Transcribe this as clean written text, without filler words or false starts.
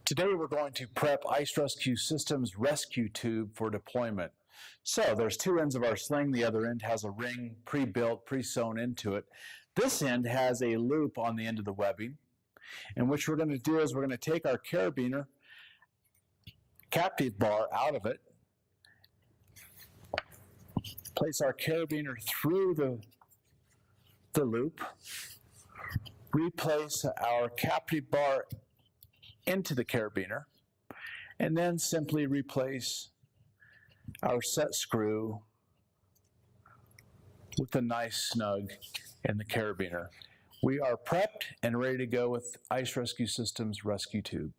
Today we're going to prep Ice Rescue Systems rescue tube for deployment. So there's two ends of our sling. The other end has a ring pre-built, pre-sewn into it. This end has a loop on the end of the webbing. And what we're going to do is we're going to take our carabiner captive bar out of it, place our carabiner through the loop, replace our captive bar into the carabiner, and then simply replace our set screw with a nice snug in the carabiner. We are prepped and ready to go with Ice Rescue Systems rescue tube.